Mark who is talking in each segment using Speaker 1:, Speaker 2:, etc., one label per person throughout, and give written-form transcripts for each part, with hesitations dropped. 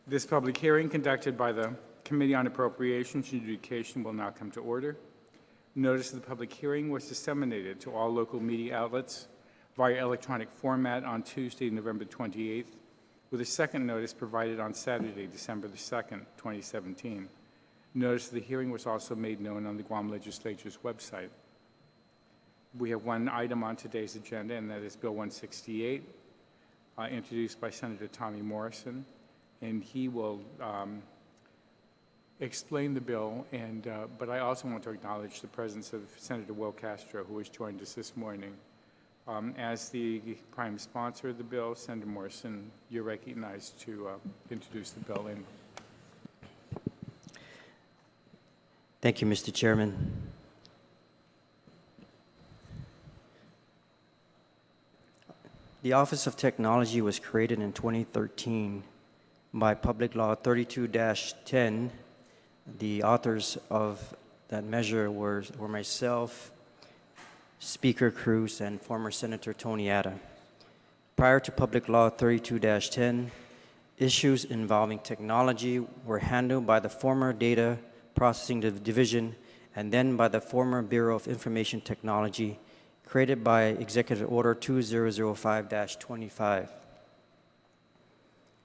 Speaker 1: This public hearing conducted by the Committee on Appropriations and Education will now come to order. Notice of the public hearing was disseminated to all local media outlets via electronic format on Tuesday, November 28th, with a second notice provided on Saturday, December the 2nd, 2017. Notice of the hearing was also made known on the Guam Legislature's website. We have one item on today's agenda, and that is Bill 168, introduced by Senator Tommy Morrison, and he will explain the bill. But I also want to acknowledge the presence of Senator Will Castro, who has joined us this morning. As the prime sponsor of the bill, Senator Morrison, you're recognized to introduce the bill.
Speaker 2: Thank you, Mr. Chairman. The Office of Technology was created in 2013 by Public Law 32-10. The authors of that measure were myself, Speaker Cruz, and former Senator Tony Atta. Prior to Public Law 32-10, issues involving technology were handled by the former Data Processing Division and then by the former Bureau of Information Technology, created by Executive Order 2005-25.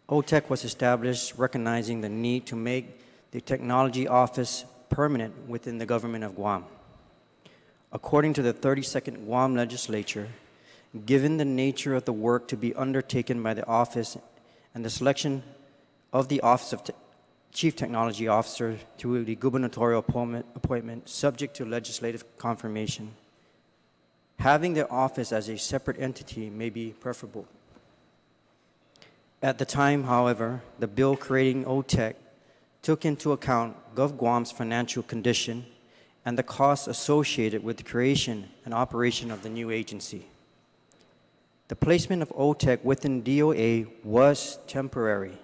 Speaker 2: OTEC was established recognizing the need to make the Technology Office permanent within the government of Guam. According to the 32nd Guam Legislature, given the nature of the work to be undertaken by the office and the selection of the Office of Chief Technology Officer through the gubernatorial appointment subject to legislative confirmation, having the office as a separate entity may be preferable. At the time, however, the bill creating OTEC took into account GovGuam's financial condition and the costs associated with the creation and operation of the new agency. The placement of OTEC within DOA was temporary,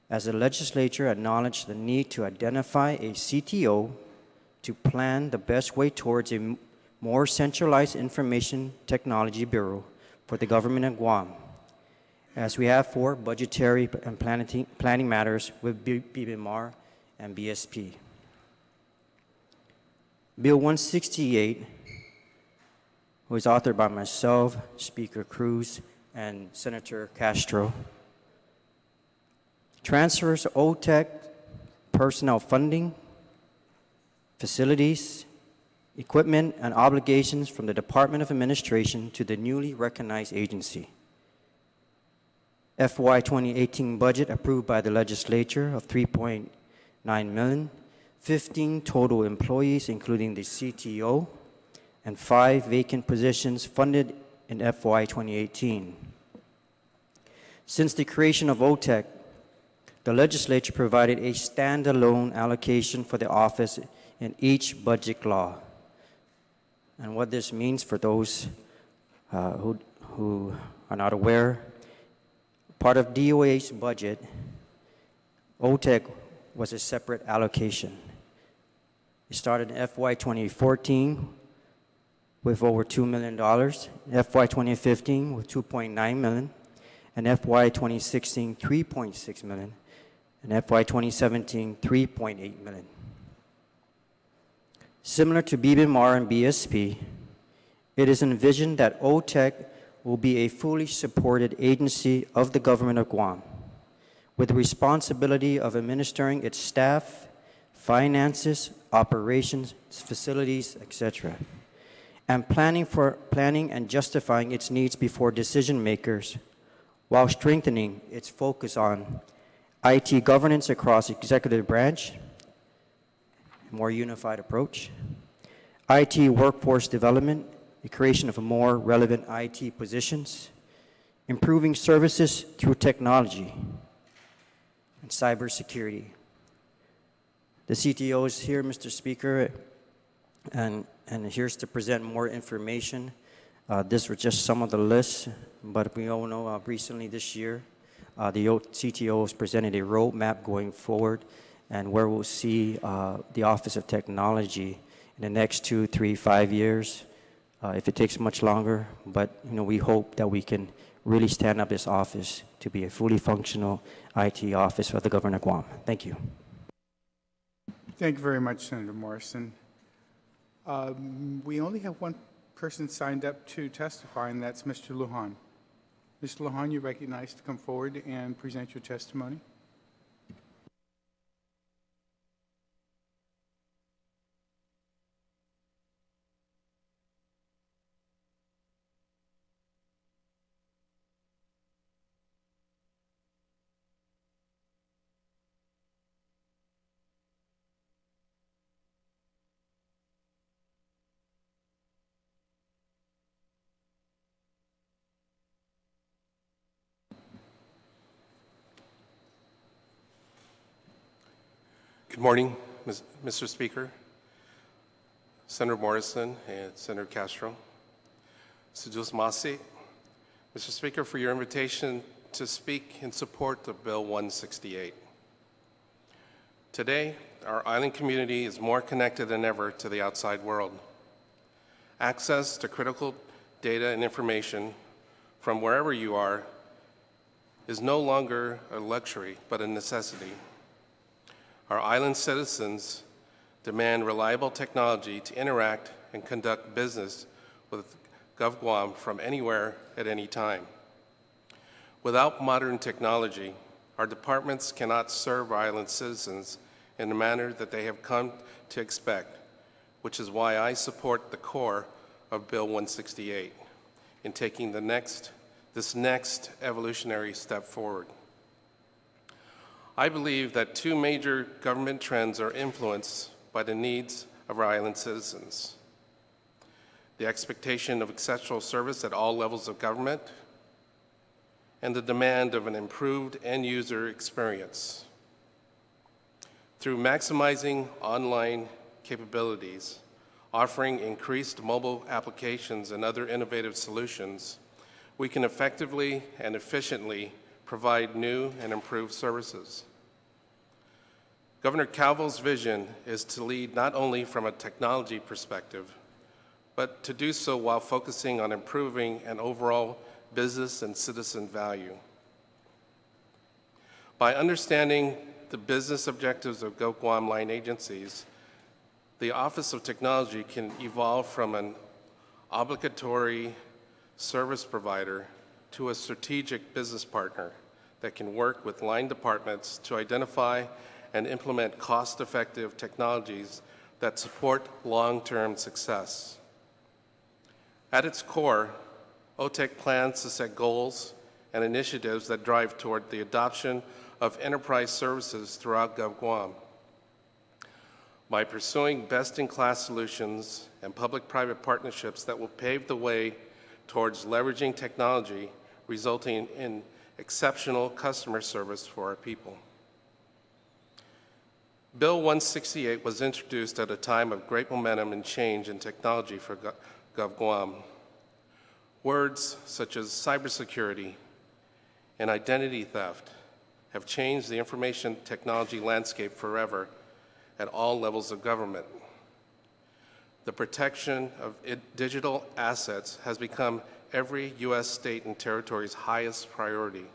Speaker 2: as the legislature acknowledged the need to identify a CTO to plan the best way towards a more centralized information technology bureau for the government of Guam, as we have for budgetary and planning matters with BBMR and BSP. Bill 168 was authored by myself, Speaker Cruz, and Senator Castro. Transfers OTEC personnel funding, facilities, equipment, and obligations from the Department of Administration to the newly recognized agency. FY 2018 budget approved by the legislature of $3.9 million, 15 total employees, including the CTO, and 5 vacant positions funded in FY 2018. Since the creation of OTEC, the legislature provided a standalone allocation for the office in each budget law. And what this means for those who are not aware, part of DOA's budget, OTEC was a separate allocation. It started in FY 2014 with over $2 million, FY 2015 with $2.9 million, and FY 2016, $3.6 million, and FY 2017, $3.8 million. Similar to BBMR and BSP, it is envisioned that OTEC will be a fully supported agency of the government of Guam, with the responsibility of administering its staff, finances, operations, facilities, etc., and planning and justifying its needs before decision makers, while strengthening its focus on IT governance across executive branch, more unified approach, IT workforce development, the creation of more relevant IT positions, improving services through technology, and cybersecurity. The CTO is here, Mr. Speaker, and here's to present more information. This was just some of the lists, but we all know recently this year, the CTO has presented a roadmap going forward, and where we'll see the Office of Technology in the next 2, 3, 5 years, if it takes much longer. But we hope that we can really stand up this office to be a fully functional IT office for the governor of Guam. Thank you.
Speaker 1: Thank you very much, Senator Morrison. We only have one person signed up to testify, and that's Mr. Lujan. Mr. Lujan, you're recognized to come forward and present your testimony.
Speaker 3: Good morning, Mr. Speaker, Senator Morrison, and Senator Castro. Sujus Masi, Mr. Speaker, for your invitation to speak in support of Bill 168. Today, our island community is more connected than ever to the outside world. Access to critical data and information from wherever you are is no longer a luxury, but a necessity. Our island citizens demand reliable technology to interact and conduct business with Gov Guam from anywhere at any time. Without modern technology, our departments cannot serve our island citizens in the manner that they have come to expect, which is why I support the core of Bill 168 in taking this next evolutionary step forward. I believe that two major government trends are influenced by the needs of our island citizens: the expectation of exceptional service at all levels of government, and the demand of an improved end-user experience. Through maximizing online capabilities, offering increased mobile applications and other innovative solutions, we can effectively and efficiently provide new and improved services. Governor Calvo's vision is to lead not only from a technology perspective, but to do so while focusing on improving an overall business and citizen value. By understanding the business objectives of Gov Guam line agencies, the Office of Technology can evolve from an obligatory service provider to a strategic business partner that can work with line departments to identify and implement cost-effective technologies that support long-term success. At its core, OTEC plans to set goals and initiatives that drive toward the adoption of enterprise services throughout Gov Guam. By pursuing best-in-class solutions and public-private partnerships that will pave the way towards leveraging technology, resulting in exceptional customer service for our people. Bill 168 was introduced at a time of great momentum and change in technology for Gov Guam. Words such as cybersecurity and identity theft have changed the information technology landscape forever at all levels of government. The protection of digital assets has become every U.S. state and territory's highest priority.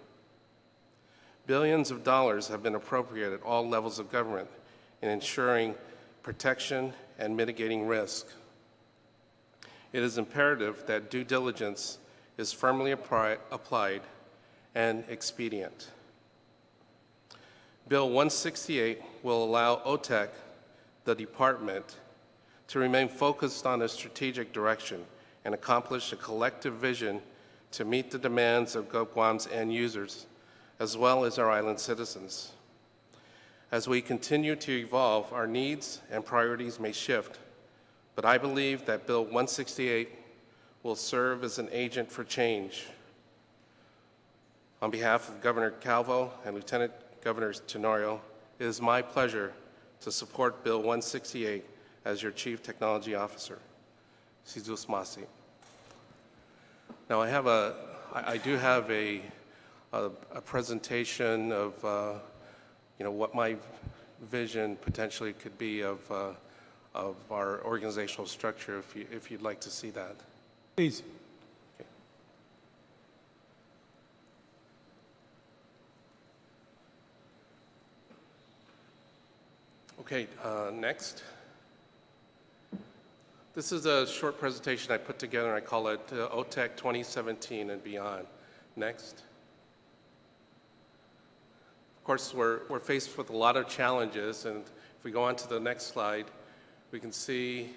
Speaker 3: Billions of dollars have been appropriated at all levels of government in ensuring protection and mitigating risk. It is imperative that due diligence is firmly applied and expedient. Bill 168 will allow OTEC, the department, to remain focused on a strategic direction and accomplish a collective vision to meet the demands of Gov Guam's end users, as well as our island citizens. As we continue to evolve, our needs and priorities may shift, but I believe that Bill 168 will serve as an agent for change. On behalf of Governor Calvo and Lieutenant Governor Tenorio, it is my pleasure to support Bill 168 as your Chief Technology Officer. Sizus Masi. Now I do have a presentation of what my vision potentially could be of our organizational structure, if you'd like to see that.
Speaker 1: Please.
Speaker 3: Okay, next. This is a short presentation I put together. I call it OTEC 2017 and beyond. Next. Of course, we're faced with a lot of challenges, and if we go on to the next slide, we can see,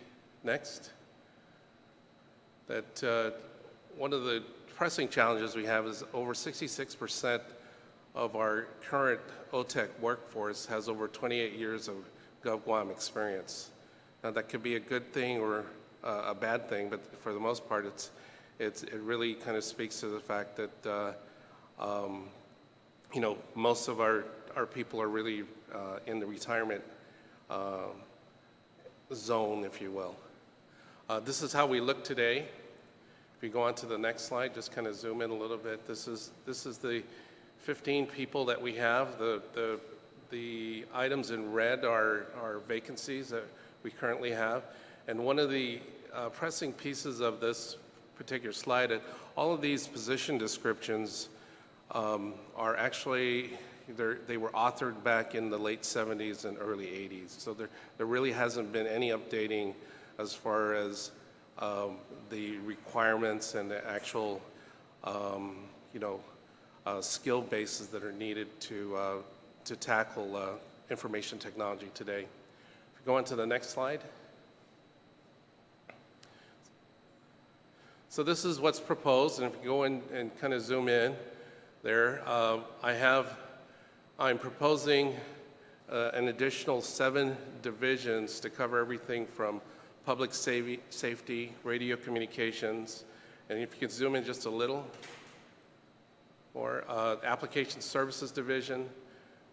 Speaker 3: next, that one of the pressing challenges we have is over 66% of our current OTEC workforce has over 28 years of GovGuam experience. Now, that could be a good thing or a bad thing, but for the most part, it really kind of speaks to the fact that you know, most of our people are really in the retirement zone, if you will. This is how we look today. If you go on to the next slide, just kind of zoom in a little bit. This is the 15 people that we have. The items in red are vacancies that we currently have. And one of the pressing pieces of this particular slide, all of these position descriptions are actually, they were authored back in the late 70s and early 80s. So there really hasn't been any updating as far as the requirements and the actual, you know, skill bases that are needed to tackle information technology today. If we go on to the next slide. So this is what's proposed, and if you go in and kind of zoom in there, I'm proposing an additional 7 divisions to cover everything from public safety, radio communications, and if you could zoom in just a little, or application services division,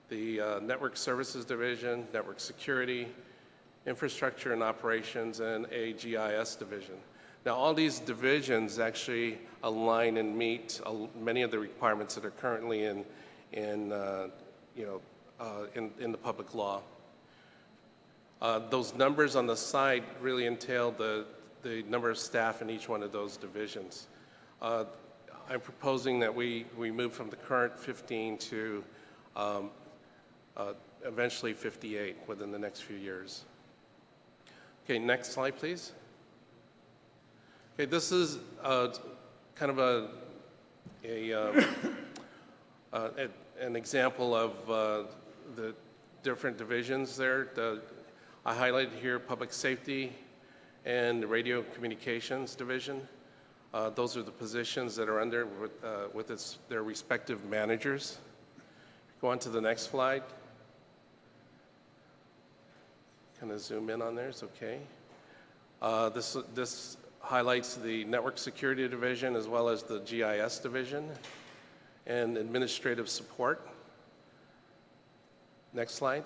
Speaker 3: the network services division, network security, infrastructure and operations, and a GIS division. Now, all these divisions actually align and meet many of the requirements that are currently in the public law. Those numbers on the side really entail the number of staff in each one of those divisions. I'm proposing that we move from the current 15 to eventually 58 within the next few years. Okay, next slide, please. Okay, this is kind of an example of the different divisions there. I highlighted here public safety and the radio communications division. Those are the positions that are under with their respective managers. Go on to the next slide. Kind of zoom in on there, it's okay. This highlights the network security division as well as the GIS division and administrative support. Next slide.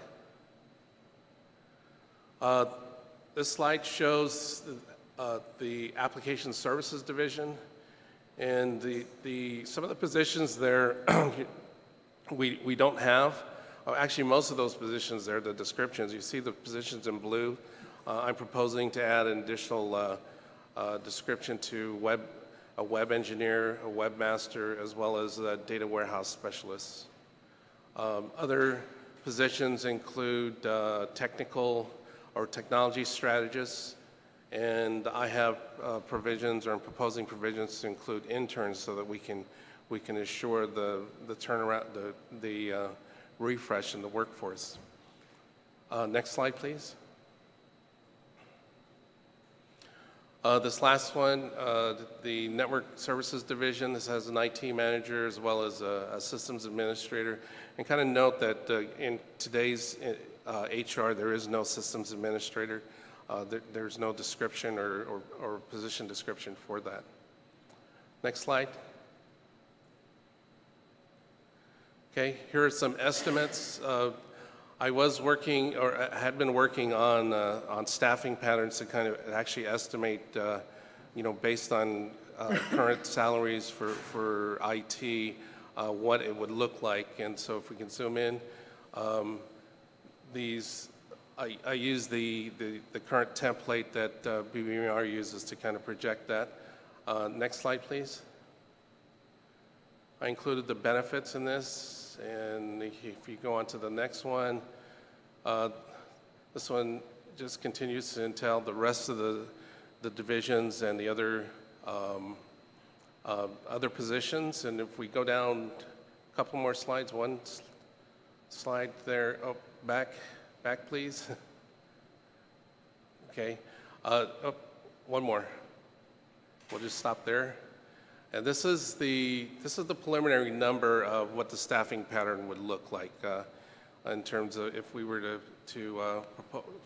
Speaker 3: This slide shows the application services division, and some of the positions there we don't have. Actually, most of those positions there, the descriptions, you see the positions in blue. I'm proposing to add an additional description to a web engineer, a webmaster, as well as a data warehouse specialists. Other positions include technical or technology strategists, and I have provisions, or I'm proposing provisions to include interns so that we can assure the turnaround, the refresh in the workforce. Next slide, please. This last one, the network services division, this has an IT manager as well as a systems administrator. And kind of note that in today's HR, there is no systems administrator. There's no description or position description for that. Next slide. Okay, here are some estimates. I was working, or had been working on staffing patterns to kind of actually estimate, you know, based on current salaries for IT, what it would look like. And so if we can zoom in, I use the current template that BBMR uses to kind of project that. Next slide, please. I included the benefits in this, and if you go on to the next one, This one just continues to entail the rest of the divisions and the other other positions. And if we go down a couple more slides, one slide there, oh, back please. Okay, oh, one more. We'll just stop there. And this is the preliminary number of what the staffing pattern would look like in terms of if we were to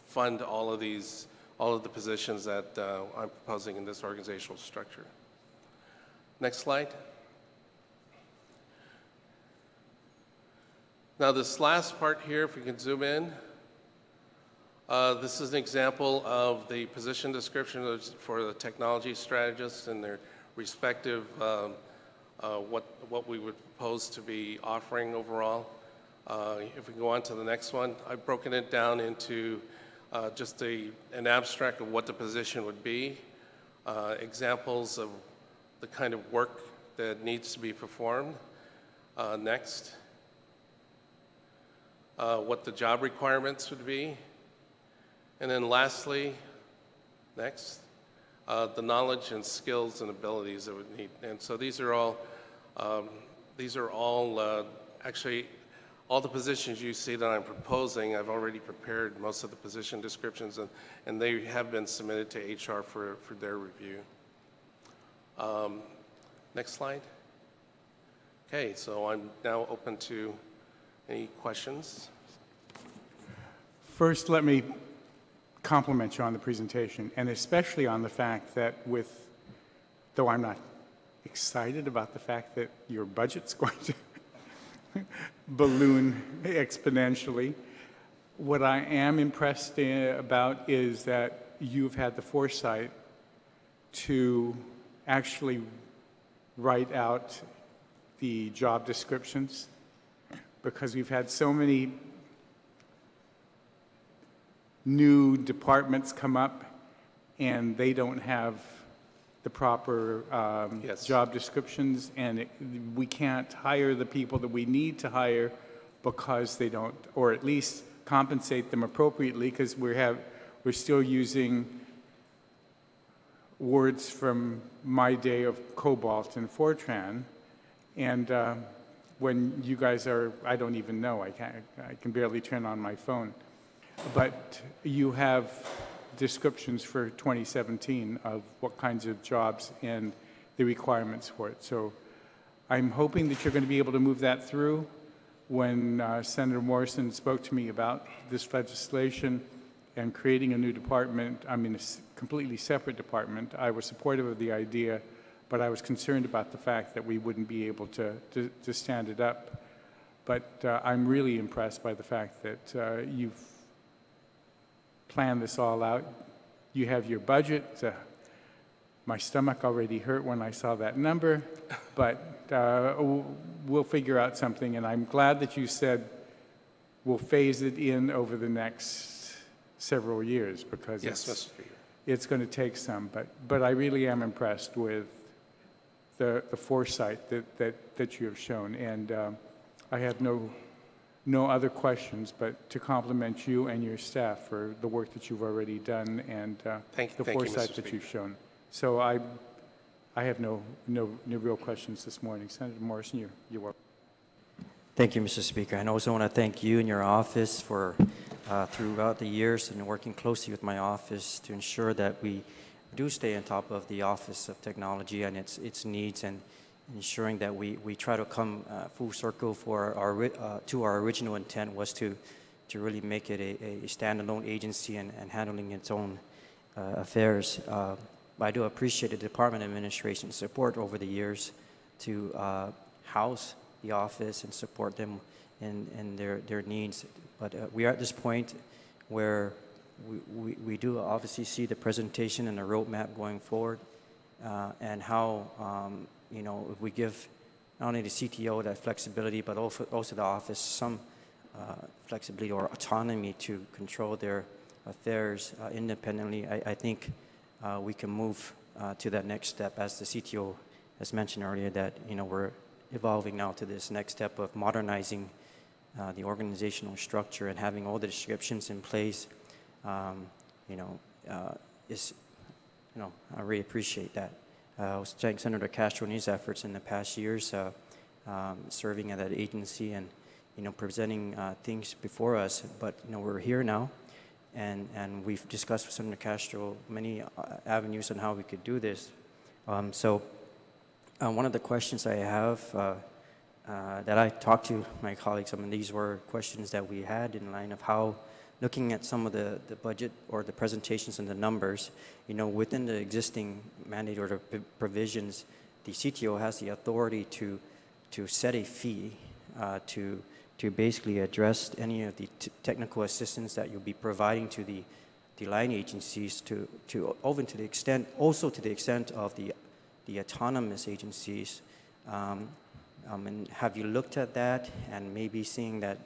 Speaker 3: fund all of the positions that I'm proposing in this organizational structure. Next slide. Now this last part here, if we can zoom in, this is an example of the position description for the technology strategists and their respective what we would propose to be offering overall. If we go on to the next one, I've broken it down into just an abstract of what the position would be, examples of the kind of work that needs to be performed. Next, what the job requirements would be. And then lastly, next, the knowledge and skills and abilities that would need. And so these are all actually, all the positions you see that I'm proposing, I've already prepared most of the position descriptions, and they have been submitted to HR for their review. Next slide. Okay, so I'm now open to any questions.
Speaker 1: First, let me compliment you on the presentation, and especially on the fact that though I'm not excited about the fact that your budget's going to balloon exponentially, what I am impressed about is that you've had the foresight to actually write out the job descriptions, because we've had so many new departments come up and they don't have the proper
Speaker 3: Yes.
Speaker 1: job descriptions, and we can't hire the people that we need to hire because they don't, or at least compensate them appropriately, because we're still using words from my day of Cobalt and Fortran, and when you guys are, I don't even know, I can barely turn on my phone. But you have descriptions for 2017 of what kinds of jobs and the requirements for it. So I'm hoping that you're going to be able to move that through. When Senator Morrison spoke to me about this legislation and creating a new department, I mean a completely separate department, I was supportive of the idea, but I was concerned about the fact that we wouldn't be able to stand it up. But I'm really impressed by the fact that you've planned this all out. You have your budget. My stomach already hurt when I saw that number, but we'll figure out something, and I'm glad that you said we'll phase it in over the next several years, because
Speaker 3: Yes,
Speaker 1: it's going to take some, but I really am impressed with the foresight that you have shown, and I have no other questions but to compliment you and your staff for the work that you've already done and the foresight that you've shown. So I have no real questions this morning. Senator Morrison, you're welcome.
Speaker 2: Thank you, Mr. Speaker. And I also want to thank you and your office for throughout the years and working closely with my office to ensure that we do stay on top of the Office of Technology and its needs, and ensuring that we try to come full circle for to our original intent was to really make it a standalone agency and handling its own affairs. I do appreciate the Department Administration's support over the years to house the office and support them in their needs. But we are at this point where we do obviously see the presentation and the roadmap going forward, and how if we give not only the CTO that flexibility, but also the office some flexibility or autonomy to control their affairs independently, I think we can move to that next step, as the CTO has mentioned earlier, that we're evolving now to this next step of modernizing the organizational structure and having all the descriptions in place you know, is, you know, I really appreciate that. I was thanking Senator Castro and his efforts in the past years, serving at that agency and, you know, presenting things before us. But, you know, we're here now, and we've discussed with Senator Castro many avenues on how we could do this. So one of the questions I have that I talked to my colleagues, I mean, these were questions that we had in line of how, looking at some of the budget or the presentations and the numbers, you know, within the existing mandate or the provisions, the CTO has the authority to set a fee to basically address any of the technical assistance that you'll be providing to the line agencies to even to the extent, also to the extent of the autonomous agencies. And have you looked at that and maybe seeing that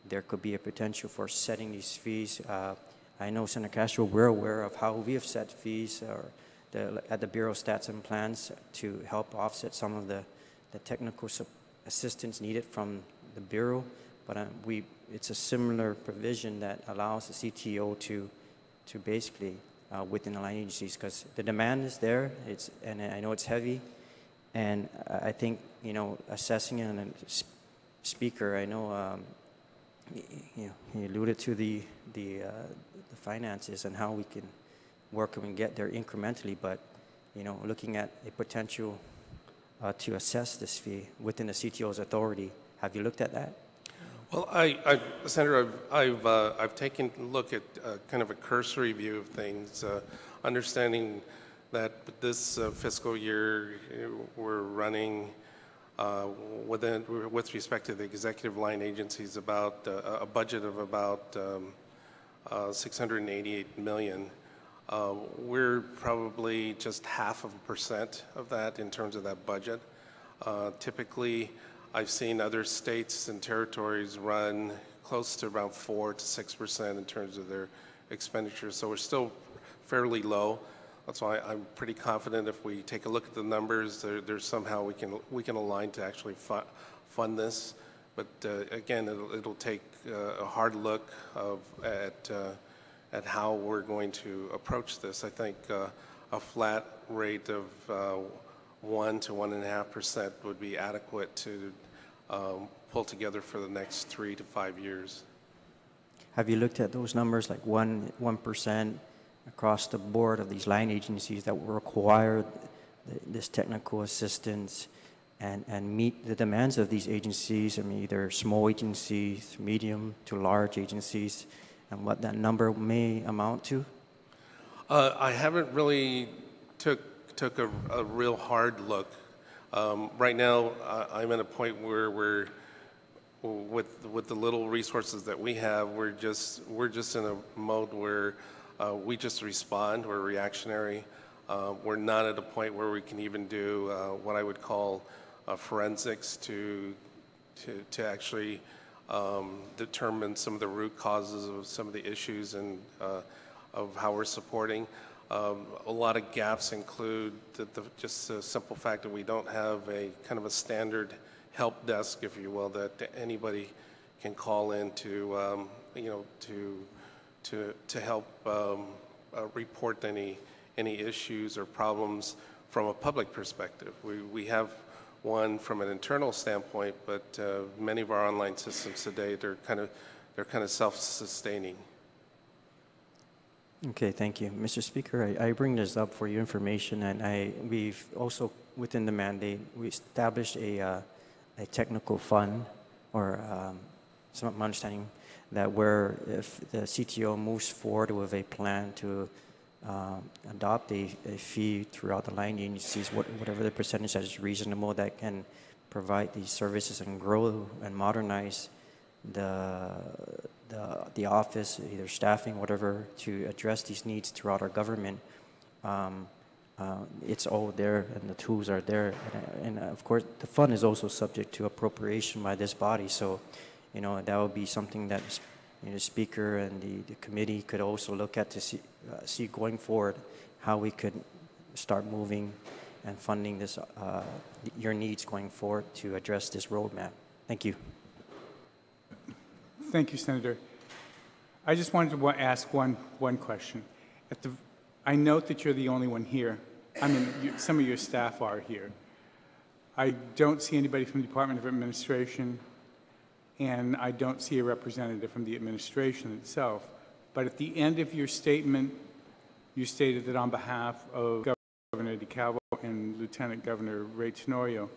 Speaker 2: there could be a potential for setting these fees? I know, Senator Castro, we're aware of how we have set fees at the Bureau of Stats and Plans to help offset some of the technical assistance needed from the Bureau, but it's a similar provision that allows the CTO to basically, within the line agencies, because the demand is there, and I know it's heavy, and I think, you know, assessing it, and speaker, I know, you know, he alluded to the finances and how we can work and get there incrementally, but, you know, looking at a potential to assess this fee within the CTO's authority. Have you looked at that?
Speaker 3: Well, Senator, I've taken a look at kind of a cursory view of things, understanding that this fiscal year we're running with respect to the executive line agencies about a budget of about $688 million. We're probably just 0.5% of that in terms of that budget. Typically, I've seen other states and territories run close to around 4 to 6% in terms of their expenditures, so we're still fairly low. That's why I'm pretty confident if we take a look at the numbers, there's somehow we can align to actually fund this. But again, it'll take a hard look at how we're going to approach this. I think a flat rate of 1 to 1.5% would be adequate to pull together for the next 3 to 5 years.
Speaker 2: Have you looked at those numbers, like 1% across the board of these line agencies that will require this technical assistance and meet the demands of these agencies? I mean, either small agencies, medium to large agencies, and what that number may amount to?
Speaker 3: I haven't really took a real hard look. Right now, I'm at a point where we're with the little resources that we have, we're just in a mode where we just respond. We're reactionary. We're not at a point where we can even do what I would call forensics to actually determine some of the root causes of some of the issues and of how we're supporting. A lot of gaps include just the simple fact that we don't have a kind of a standard help desk, if you will, that anybody can call in to, you know, to help report any issues or problems from a public perspective. We have one from an internal standpoint, but many of our online systems today, they're kind of self-sustaining.
Speaker 2: Okay, thank you. Mr. Speaker, I bring this up for your information, and we've also, within the mandate, we established a technical fund, or some my understanding that where if the CTO moves forward with a plan to adopt a fee throughout the line agencies, whatever the percentage that is reasonable, that can provide these services and grow and modernize the office, either staffing, whatever, to address these needs throughout our government. It's all there, and the tools are there, and of course the fund is also subject to appropriation by this body. So, you know, that would be something that, you know, the speaker and the committee could also look at to see going forward how we could start moving and funding this your needs going forward to address this roadmap. Thank you.
Speaker 1: Thank you, Senator. I just wanted to ask one question. I note that you're the only one here. I mean, some of your staff are here. I don't see anybody from the Department of Administration, and I don't see a representative from the administration itself. But at the end of your statement, you stated that on behalf of Governor DeCalvo and Lieutenant Governor Ray Tenorio,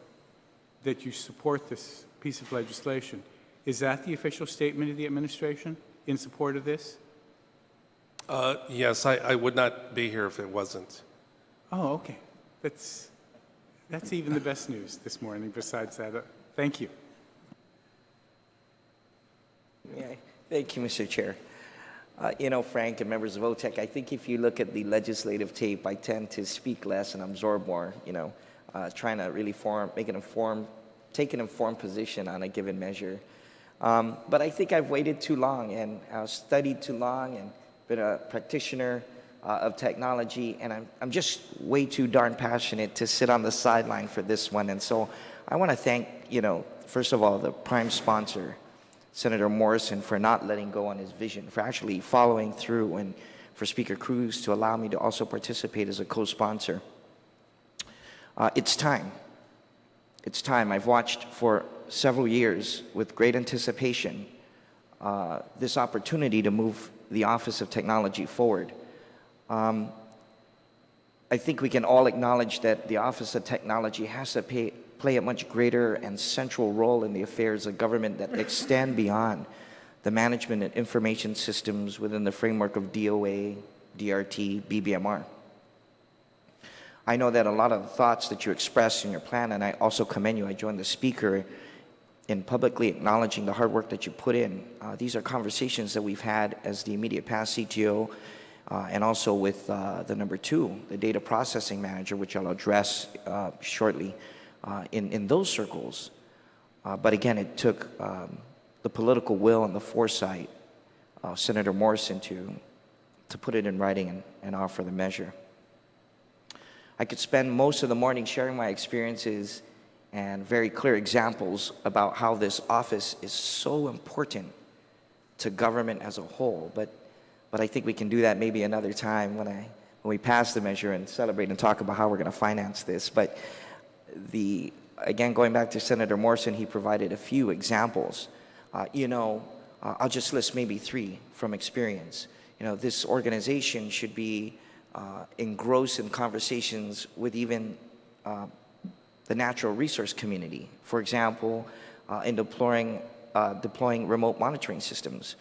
Speaker 1: that you support this piece of legislation. Is that the official statement of the administration in support of this?
Speaker 3: Yes, I would not be here if it wasn't.
Speaker 1: Oh, okay. That's even the best news this morning besides that. Thank you.
Speaker 4: Yeah, thank you, Mr. Chair. You know, Frank and members of OTEC, I think if you look at the legislative tape, I tend to speak less and absorb more, you know, trying to really take an informed position on a given measure. But I think I've waited too long and studied too long and been a practitioner of technology, and I'm just way too darn passionate to sit on the sideline for this one. And so I want to thank, you know, first of all, the prime sponsor, Senator Morrison, for not letting go on his vision, for actually following through, and for Speaker Cruz to allow me to also participate as a co-sponsor. It's time. It's time. I've watched for several years with great anticipation this opportunity to move the Office of Technology forward. I think we can all acknowledge that the Office of Technology has to play a much greater and central role in the affairs of government that extend beyond the management and information systems within the framework of DOA, DRT, BBMR. I know that a lot of the thoughts that you expressed in your plan, and I also commend you, I joined the speaker in publicly acknowledging the hard work that you put in. These are conversations that we've had as the immediate past CTO, and also with the number 2, the data processing manager, which I'll address shortly in those circles. But again, it took the political will and the foresight of Senator Morrison to put it in writing and offer the measure. I could spend most of the morning sharing my experiences and very clear examples about how this office is so important to government as a whole. But I think we can do that maybe another time when we pass the measure and celebrate and talk about how we're going to finance this. But again, going back to Senator Morrison, he provided a few examples. You know, I'll just list maybe 3 from experience. You know, this organization should be engrossed in conversations with even the natural resource community. For example, in deploying remote monitoring systems.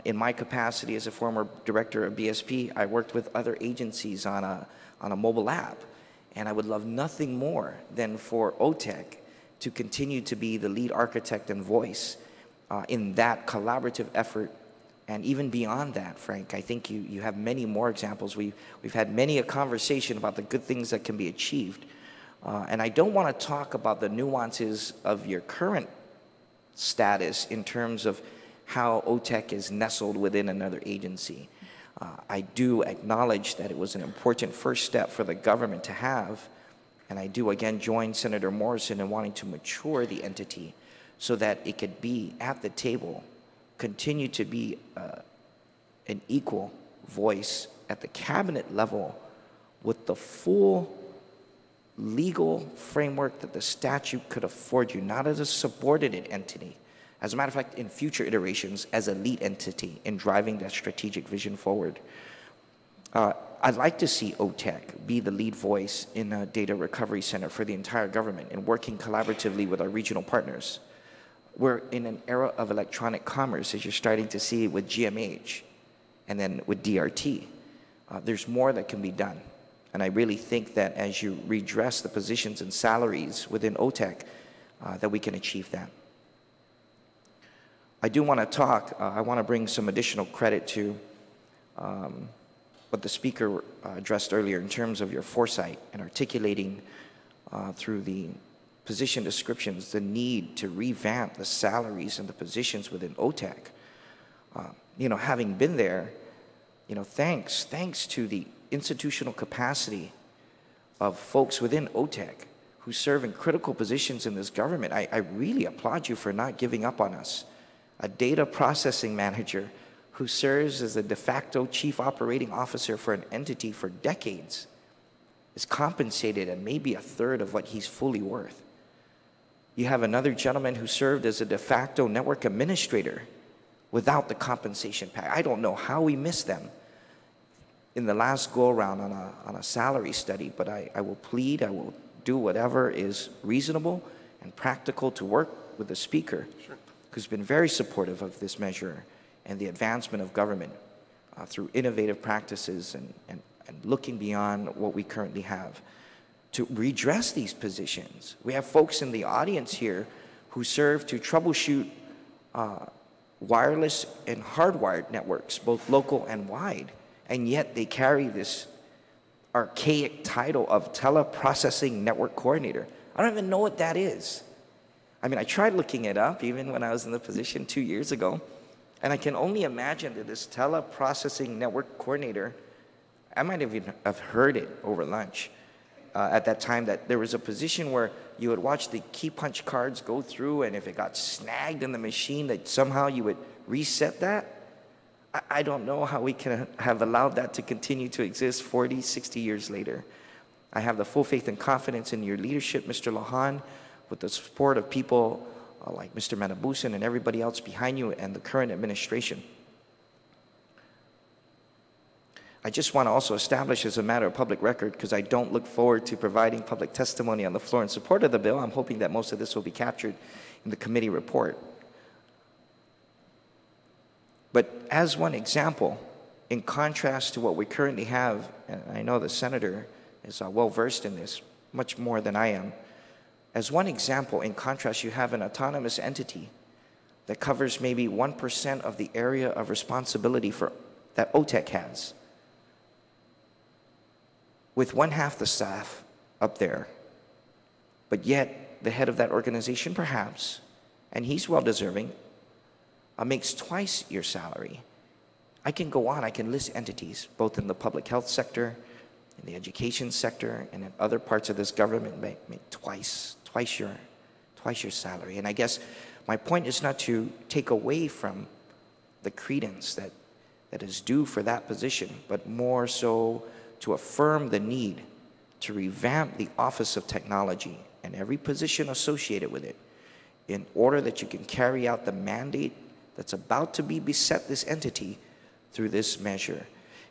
Speaker 4: In my capacity as a former director of BSP, I worked with other agencies on a mobile app, and I would love nothing more than for OTEC to continue to be the lead architect and voice in that collaborative effort. And even beyond that, Frank, I think you have many more examples. We've had many a conversation about the good things that can be achieved. And I don't want to talk about the nuances of your current status in terms of how OTEC is nestled within another agency. I do acknowledge that it was an important first step for the government to have, and I do again join Senator Morrison in wanting to mature the entity so that it could be at the table, continue to be an equal voice at the cabinet level with the full legal framework that the statute could afford you, not as a subordinate entity. As a matter of fact, in future iterations, as a lead entity in driving that strategic vision forward. I'd like to see OTEC be the lead voice in a data recovery center for the entire government and working collaboratively with our regional partners. We're in an era of electronic commerce, as you're starting to see with GMH and then with DRT. There's more that can be done. And I really think that as you redress the positions and salaries within OTEC, that we can achieve that. I do want to talk, I want to bring some additional credit to what the speaker addressed earlier in terms of your foresight and articulating through the position descriptions the need to revamp the salaries and the positions within OTEC. You know, having been there, you know, thanks to the institutional capacity of folks within OTEC who serve in critical positions in this government, I really applaud you for not giving up on us. A data processing manager who serves as the de facto chief operating officer for an entity for decades is compensated at maybe a third of what he's fully worth. You have another gentleman who served as a de facto network administrator without the compensation package. I don't know how we missed them in the last go-around on a salary study, but I will plead, I will do whatever is reasonable and practical to work with the Speaker, who's been very supportive of this measure and the advancement of government through innovative practices and looking beyond what we currently have to redress these positions. We have folks in the audience here who serve to troubleshoot wireless and hardwired networks, both local and wide, and yet they carry this archaic title of teleprocessing network coordinator. I don't even know what that is. I mean, I tried looking it up even when I was in the position 2 years ago, and I can only imagine that this teleprocessing network coordinator, I might even have heard it over lunch at that time, that there was a position where you would watch the key punch cards go through, and if it got snagged in the machine, that somehow you would reset that. I don't know how we can have allowed that to continue to exist 40, 60 years later. I have the full faith and confidence in your leadership, Mr. Lohan, with the support of people like Mr. Manabusan and everybody else behind you and the current administration. I just want to also establish as a matter of public record, because I don't look forward to providing public testimony on the floor in support of the bill. I'm hoping that most of this will be captured in the committee report. But as one example, in contrast to what we currently have, and I know the senator is well-versed in this, much more than I am. As one example, in contrast, you have an autonomous entity that covers maybe 1% of the area of responsibility that OTEC has, with 1/2 the staff up there. But yet, the head of that organization, perhaps, and he's well-deserving, makes twice your salary. I can go on, I can list entities, both in the public health sector, in the education sector, and in other parts of this government make twice your salary. And I guess my point is not to take away from the credence that is due for that position, but more so to affirm the need to revamp the Office of Technology and every position associated with it in order that you can carry out the mandate that's about to be beset this entity through this measure.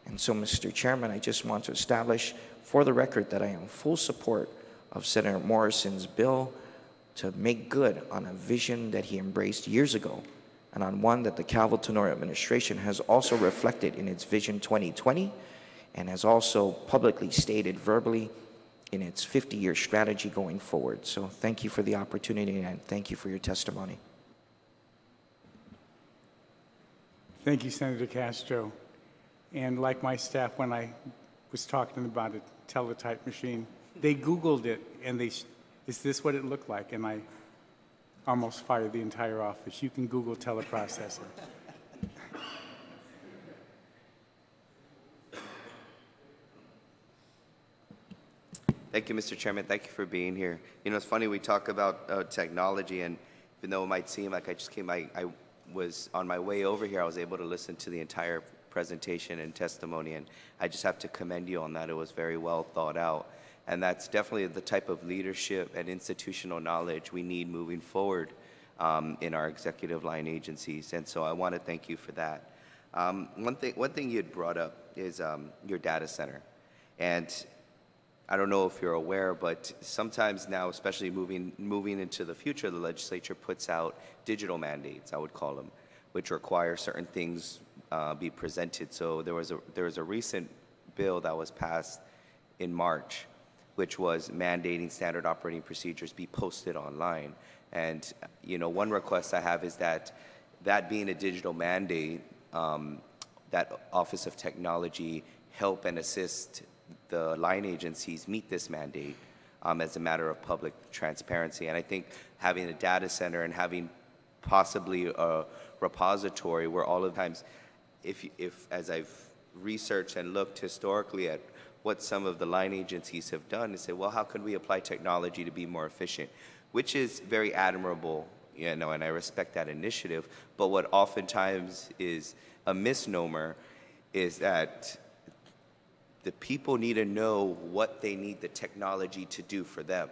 Speaker 4: And so, Mr. Chairman, I just want to establish for the record that I am in full support of Senator Morrison's bill to make good on a vision that he embraced years ago, and on one that the Calvo-Tenor administration has also reflected in its Vision 2020 and has also publicly stated verbally in its 50-year strategy going forward. So thank you for the opportunity, and thank you for your testimony.
Speaker 1: Thank you, Senator Castro. And like my staff, when I was talking about a teletype machine, they Googled it, and is this what it looked like? And I almost fired the entire office. You can Google teleprocessor.
Speaker 5: Thank you, Mr. Chairman. Thank you for being here. You know, it's funny, we talk about technology, and even though it might seem like I just came, I was on my way over here, I was able to listen to the entire presentation and testimony, and I just have to commend you on that. It was very well thought out, and that's definitely the type of leadership and institutional knowledge we need moving forward in our executive line agencies, and so I want to thank you for that. One thing you had brought up is your data center, and I don't know if you're aware, but sometimes now, especially moving into the future, the legislature puts out digital mandates, I would call them, which require certain things be presented. So there was a recent bill that was passed in March, which was mandating standard operating procedures be posted online. And you know, one request I have is that being a digital mandate, that Office of Technology help and assist the line agencies meet this mandate as a matter of public transparency. And I think having a data center and having possibly a repository where all of the times, if as I've researched and looked historically at what some of the line agencies have done, and say, well, how can we apply technology to be more efficient? Which is very admirable you know, and I respect that initiative. But what oftentimes is a misnomer is that the people need to know what they need the technology to do for them.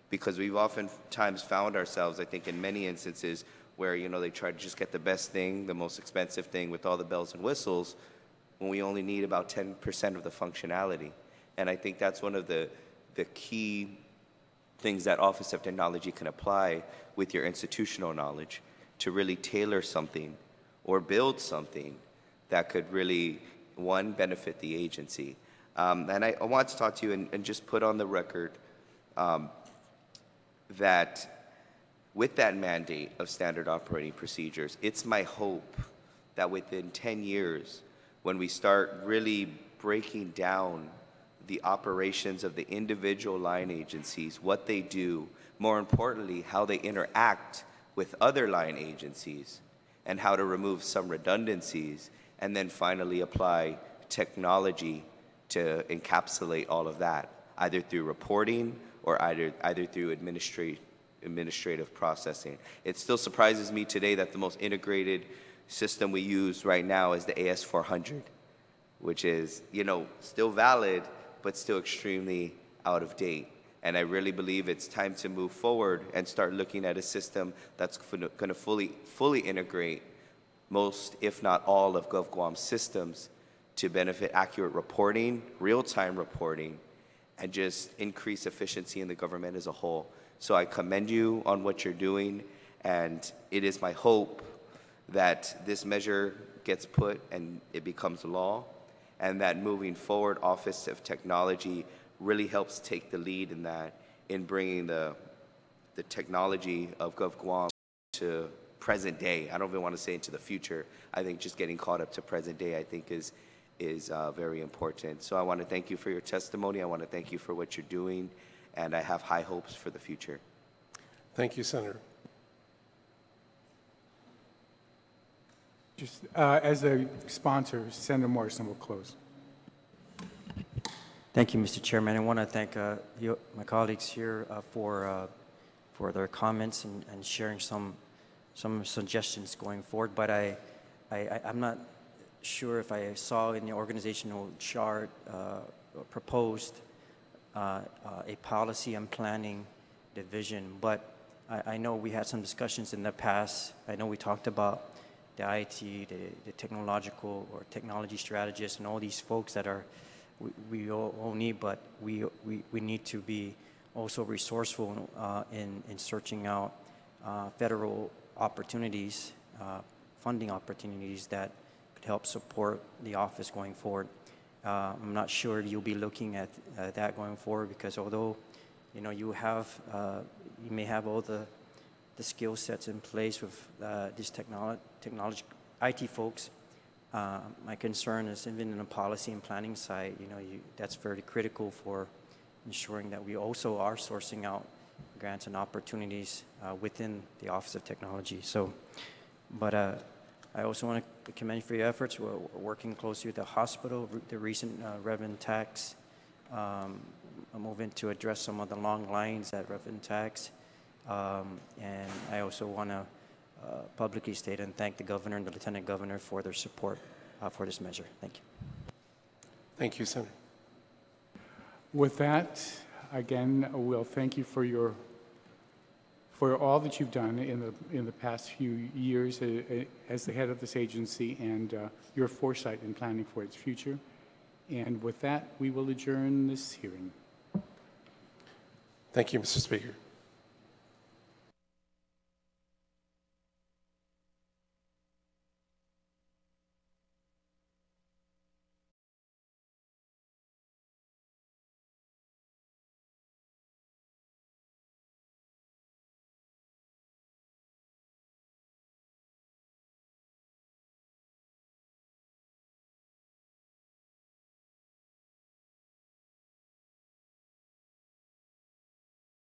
Speaker 5: Because we've oftentimes found ourselves, I think, in many instances where, you know, they try to just get the best thing, the most expensive thing with all the bells and whistles, when we only need about 10% of the functionality. And I think that's one of the key things that Office of Technology can apply with your institutional knowledge to really tailor something or build something that could really, one, benefit the agency. And I want to talk to you and just put on the record that with that mandate of standard operating procedures, it's my hope that within 10 years, when we start really breaking down the operations of the individual line agencies, what they do, more importantly, how they interact with other line agencies, and how to remove some redundancies, and then finally apply technology to encapsulate all of that, either through reporting or either through administrative processing. It still surprises me today that the most integrated system we use right now is the AS400, which is, you know, still valid, but still extremely out of date. And I really believe it's time to move forward and start looking at a system that's going to fully integrate most, if not all, of GovGuam's systems to benefit accurate reporting, real-time reporting, and just increase efficiency in the government as a whole. So I commend you on what you're doing, and it is my hope that this measure gets put and it becomes law, and that moving forward, Office of Technology really helps take the lead in that, in bringing the technology of GovGuam to present day. I don't even want to say into the future. I think just getting caught up to present day, I think is very important. So I want to thank you for your testimony. I want to thank you for what you're doing, and I have high hopes for the future.
Speaker 3: Thank you, Senator.
Speaker 1: Just as a sponsor, Senator Morrison will close.
Speaker 2: Thank you, Mr. Chairman. I want to thank my colleagues here for their comments and sharing some suggestions going forward. But I'm not sure if I saw in the organizational chart proposed a policy and planning division. But I know we had some discussions in the past. I know we talked about the IT, the technological or technology strategists, and all these folks that are we all need, but we need to be also resourceful in searching out federal opportunities, funding opportunities that could help support the office going forward. I'm not sure you'll be looking at that going forward, because although you may have all the skill sets in place with these technology IT folks. My concern is even in the policy and planning side, that's very critical for ensuring that we also are sourcing out grants and opportunities within the Office of Technology. So, but I also want to commend you for your efforts. We're working closely with the hospital, the recent revenue tax, moving to address some of the long lines at revenue tax. And I also want to publicly state and thank the governor and the lieutenant governor for their support for this measure. Thank you.
Speaker 3: Thank you, Senator.
Speaker 1: With that, again, we'll thank you for all that you've done in the past few years as the head of this agency, and your foresight in planning for its future. And with that, we will adjourn this hearing.
Speaker 3: Thank you, Mr. Speaker.